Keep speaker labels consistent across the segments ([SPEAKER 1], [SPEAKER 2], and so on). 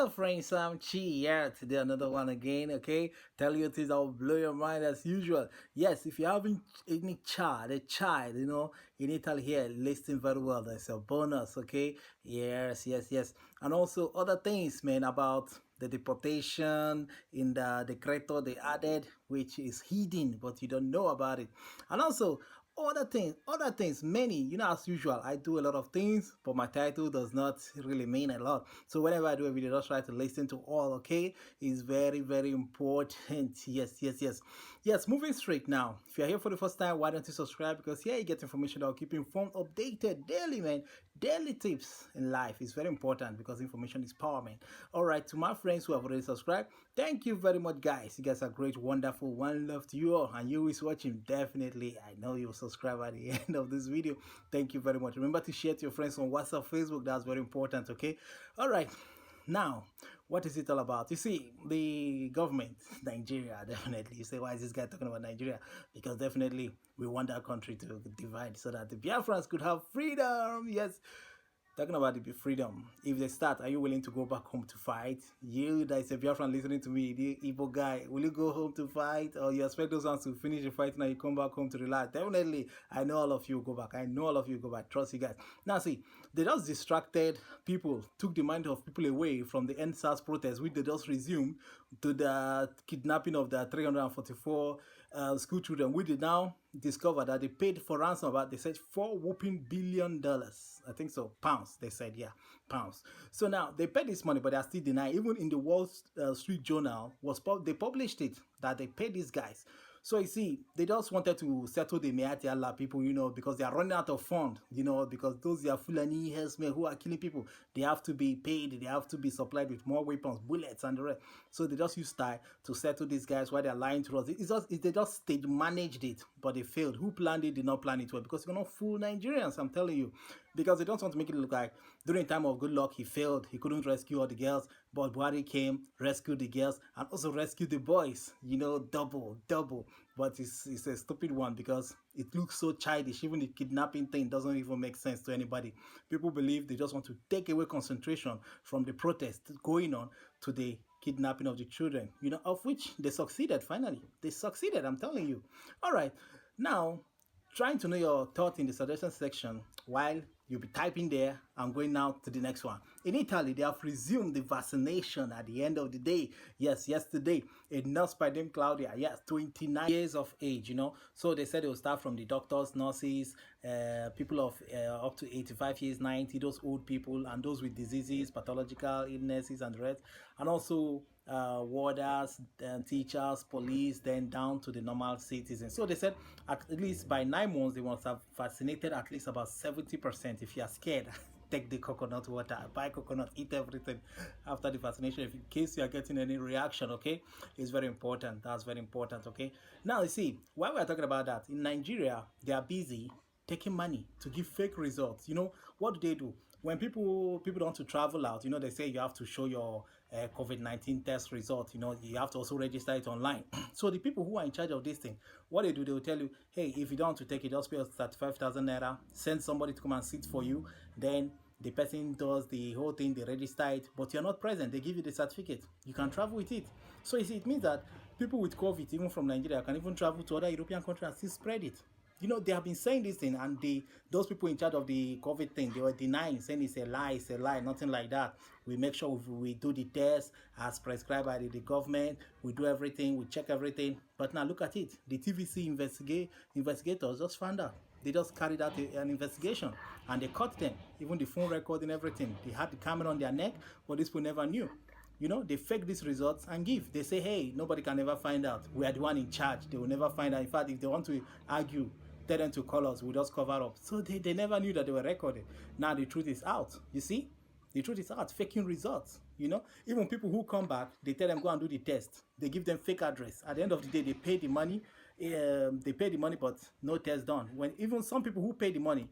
[SPEAKER 1] up, friends? I'm Chi here today. Another one again. Okay, tell you things that will blow your mind as usual. Yes, if you're having any child, in Italy here, listen very well. There's a bonus. Okay, yes, and also other things, man, about the deportation in the decreto they added, which is hidden, but you don't know about it, and also other things, many, as usual, I do a lot of things, but my title does not really mean a lot. So whenever I do a video, just try to listen to all, okay? It's very, very important. Yes, moving straight now. If you're here for the first time, why don't you subscribe? Because here you get information that will keep you informed, updated daily, man. Daily tips in life is very important because information is power, man. All right, to my friends who have already subscribed, thank you very much, guys. You guys are great, wonderful. One love to you all, and you is watching. Definitely, I know you'll subscribe at the end of this video. Thank you very much. Remember to share to your friends on WhatsApp, Facebook. That's very important. Okay. All right. Now, what is it all about? You see, the government, Nigeria, definitely. You say, why is this guy talking about Nigeria? Because definitely we want our country to divide so that the Biafrans could have freedom. Yes. Talking about the freedom, if they start, are you willing to go back home to fight? You that is a Biafran listening to me, the Igbo guy, will you go home to fight, or you expect those ones to finish the fight now you come back home to relax? Definitely, I know all of you go back. I know all of you go back. Trust you guys. Now see, they just distracted people, took the mind of people away from the NSAS protest, which they just resumed, to the kidnapping of the 344 school children. We did now discover that they paid for ransom about, they said, $4 billion. I think so, pounds. They said, yeah, pounds. So now they paid this money, but they are still denying. Even in the Wall Street Journal they published it that they paid these guys. So you see, they just wanted to settle the Meati Allah people, because they are running out of fund, because those are Fulani herdsmen who are killing people. They have to be paid, they have to be supplied with more weapons, bullets, and the rest. So they just used time to settle these guys while they're lying to us. They just stage managed it, but they failed. Who planned it did not plan it well, because you're not fool Nigerians, I'm telling you. Because they don't want to make it look like during time of good luck he failed, he couldn't rescue all the girls, but Buhari came, rescued the girls, and also rescued the boys, double. But it's a stupid one because it looks so childish. Even the kidnapping thing doesn't even make sense to anybody. People believe they just want to take away concentration from the protest going on to the kidnapping of the children, of which they succeeded finally. They succeeded, I'm telling you. All right, now, trying to know your thought in the suggestion section while you'll be typing there. I'm going now to the next one. In Italy, they have resumed the vaccination at the end of the day. Yes, yesterday, a nurse by name Claudia, yes, 29 years of age, So they said they will start from the doctors, nurses, people of up to 85 years, 90, those old people, and those with diseases, pathological illnesses, and the rest. And also warders, teachers, police, then down to the normal citizens. So they said at least by 9 months, they must have vaccinated at least about 70%. If you are scared, take the coconut water, buy coconut, eat everything after the vaccination, if in case you are getting any reaction, okay? It's very important. That's very important, okay? Now, you see, while we're talking about that, in Nigeria, they are busy taking money to give fake results. What do? When people don't want to travel out, they say you have to show your COVID-19 test result. You have to also register it online. So the people who are in charge of this thing, what they do, they will tell you, hey, if you don't want to take it, just pay us 35,000 naira, send somebody to come and sit for you, then the person does the whole thing, they register it, but you're not present. They give you the certificate. You can travel with it. So you see, it means that people with COVID, even from Nigeria, can even travel to other European countries and still spread it. They have been saying this thing, and those people in charge of the COVID thing, they were denying, saying it's a lie, nothing like that. We make sure we do the test as prescribed by the government. We do everything, we check everything. But now look at it. The TVC investigators just found out. They just carried out an investigation, and they caught them. Even the phone recording, everything. They had the camera on their neck, but these people never knew. They fake these results and give. They say, hey, nobody can ever find out. We are the one in charge. They will never find out. In fact, if they want to argue, tell them to call us. We'll just cover up. So they never knew that they were recorded. Now the truth is out. You see? The truth is out. Faking results. Even people who come back, they tell them go and do the test. They give them fake address. At the end of the day, they pay the money. They pay the money, but no test done. When even some people who pay the money,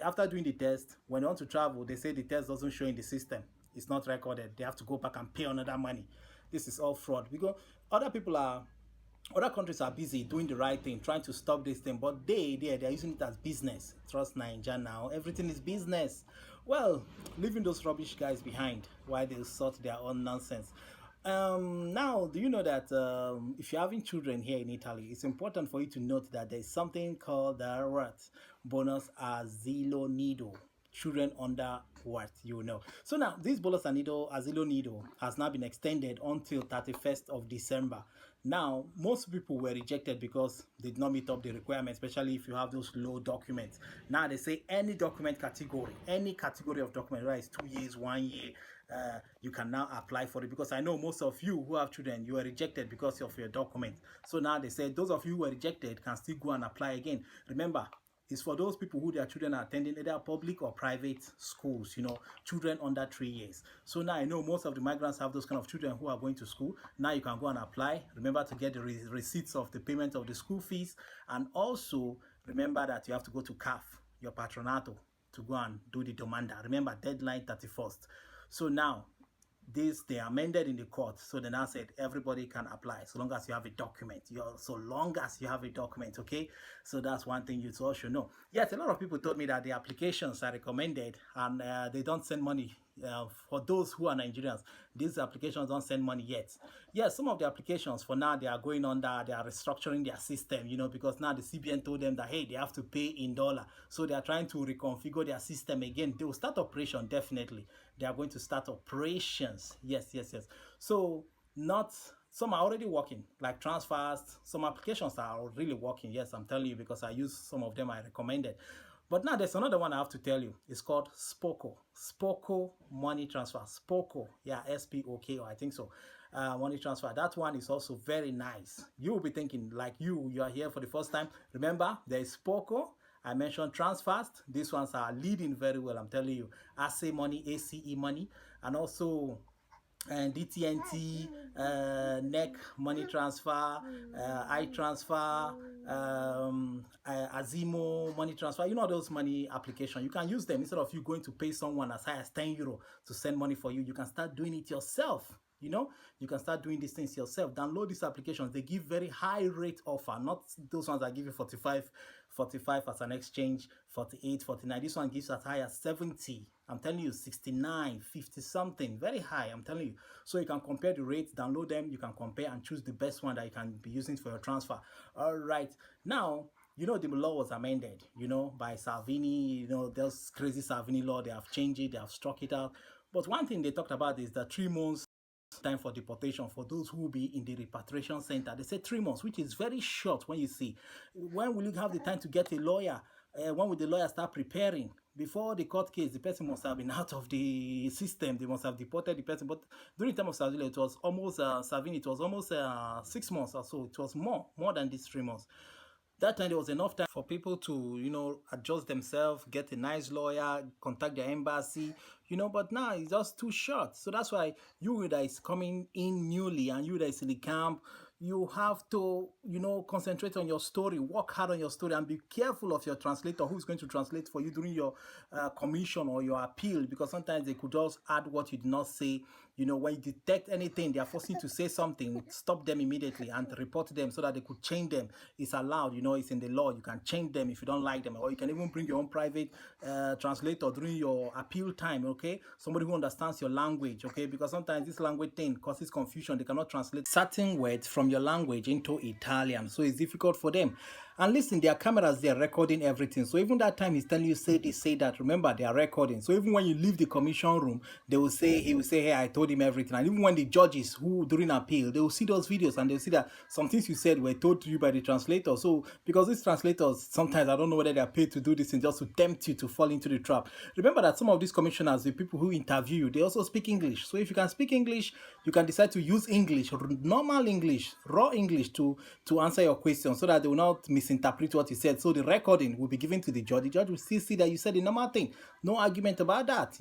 [SPEAKER 1] after doing the test, when they want to travel, they say the test doesn't show in the system. It's not recorded. They have to go back and pay another money. This is all fraud. Because other countries are busy doing the right thing, trying to stop this thing, but they're using it as business. Trust Nigeria now. Everything is business. Well, leaving those rubbish guys behind while they sort their own nonsense. Now, do you know that if you're having children here in Italy, it's important for you to note that there's something called the what bonus asilo nido. Children under what you know. So now this bonus asilo nido has now been extended until 31st of December. Now, most people were rejected because they did not meet up the requirements, especially if you have those low documents. Now they say any document category, any category of document, whether it's 2 years, 1 year, you can now apply for it. Because I know most of you who have children, you were rejected because of your document. So now they say those of you who were rejected can still go and apply again. Remember, is for those people who their children are attending either public or private schools, children under 3 years. So now I know most of the migrants have those kind of children who are going to school. Now you can go and apply. Remember to get the receipts of the payment of the school fees. And also remember that you have to go to CAF, your patronato, to go and do the demanda. Remember, deadline 31st. So now this they amended in the court, so they now said everybody can apply so long as you have a document. So long as you have a document, okay? So that's one thing you all should know. Yes, a lot of people told me that the applications are recommended and they don't send money. For those who are Nigerians, these applications don't send money yet. Yes, some of the applications for now they are going under, they are restructuring their system, because now the CBN told them that hey, they have to pay in dollar, so they are trying to reconfigure their system again. They will start operation, definitely. They are going to start operations. Yes. So not some are already working, like transfers. Some applications are really working. Yes, I'm telling you because I use some of them. I recommended. But now there's another one I have to tell you. It's called Spoko. Spoko money transfer. Spoko. Yeah, SPOKO, I think so. Money transfer. That one is also very nice. You will be thinking, like you are here for the first time. Remember, there is Spoko. I mentioned Transfast. These ones are leading very well, I'm telling you. ACE money, ACE money, and also DTNT, NEC money transfer, iTransfer, Azimo money transfer. You know those money applications. You can use them instead of you going to pay someone as high as 10 euro to send money for you. You can start doing it yourself. You can start doing these things yourself. Download these applications. They give very high rate offer, not those ones that give you 45 as an exchange, 48, 49. This one gives as high as 70. I'm telling you, 69, 50 something, very high, I'm telling you. So you can compare the rates, download them, you can compare and choose the best one that you can be using for your transfer. All right, now, the law was amended, by Salvini. Those crazy Salvini law, they have changed it, they have struck it out. But one thing they talked about is the 3 months time for deportation for those who will be in the repatriation center. They say 3 months, which is very short. When you see, when will you have the time to get a lawyer? When will the lawyer start preparing? Before the court case, the person must have been out of the system. They must have deported the person. But during the time of Savile, it was almost 6 months or so. It was more than these 3 months. That time there was enough time for people to adjust themselves, get a nice lawyer, contact their embassy, but now it's just too short. So that's why you that is coming in newly and you that is in the camp, you have to concentrate on your story, work hard on your story, and be careful of your translator who's going to translate for you during your commission or your appeal, because sometimes they could just add what you did not say. When you detect anything, they are forcing you to say something, stop them immediately and report them so that they could change them. It's allowed, it's in the law. You can change them if you don't like them, or you can even bring your own private translator during your appeal time, okay? Somebody who understands your language, okay? Because sometimes this language thing causes confusion. They cannot translate certain words from your language into Italian, so it's difficult for them. And listen, their cameras, they are recording everything. So even that time he's telling you, say this, say that, remember, they are recording. So even when you leave the commission room, he will say, hey, I told him everything. And even when the judges who during appeal, they will see those videos and they'll see that some things you said were told to you by the translator. So because these translators, sometimes I don't know whether they are paid to do this and just to tempt you to fall into the trap. Remember that some of these commissioners, the people who interview you, they also speak English. So if you can speak English, you can decide to use English, normal English, raw English to answer your question, so that they will not misinterpret what you said. So the recording will be given to the judge. The judge will still see that you said the normal thing. No argument about that,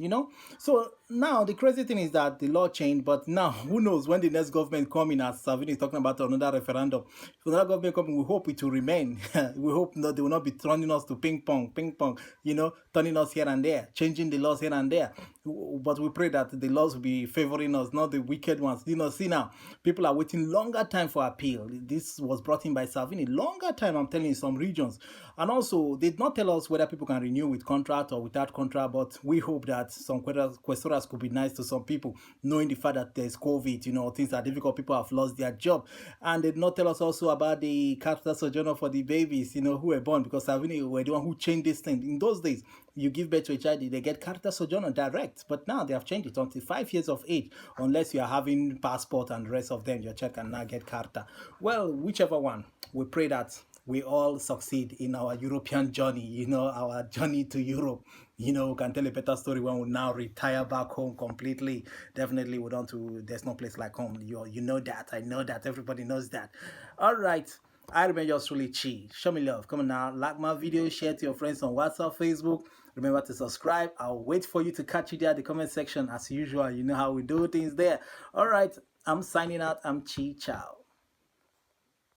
[SPEAKER 1] So now the crazy thing is that the law changed, but now who knows when the next government coming, as Savini is talking about another referendum. If another government coming, we hope it will remain. We hope not they will not be turning us to ping pong, turning us here and there, changing the laws here and there. But we pray that the laws will be favoring us, not the wicked ones. See now, people are waiting longer time for appeal. This was brought in by Savini. Longer time, I'm telling you, some regions. And also, they did not tell us whether people can renew with contract or without contract, but we hope that some questioners could be nice to some people, knowing the fact that there's COVID, things are difficult, people have lost their job. And they did not tell us also about the capital sojourner for the babies, who were born, because Savini were the one who changed this thing. In those days, you give birth to a child, they get capital sojourner direct, but now they have changed it until 5 years of age, unless you are having passport and the rest of them, your child can now get carta. Well, whichever one, we pray that we all succeed in our European journey, our journey to Europe. We can tell a better story when we now retire back home completely. Definitely, we don't to, there's no place like home. You know that. I know that. Everybody knows that. All right. I remember yours truly, Chi. Show me love. Come on now. Like my video, share to your friends on WhatsApp, Facebook. Remember to subscribe. I'll wait for you to catch you there at the comment section. As usual, you know how we do things there. All right. I'm signing out. I'm Chi. Ciao.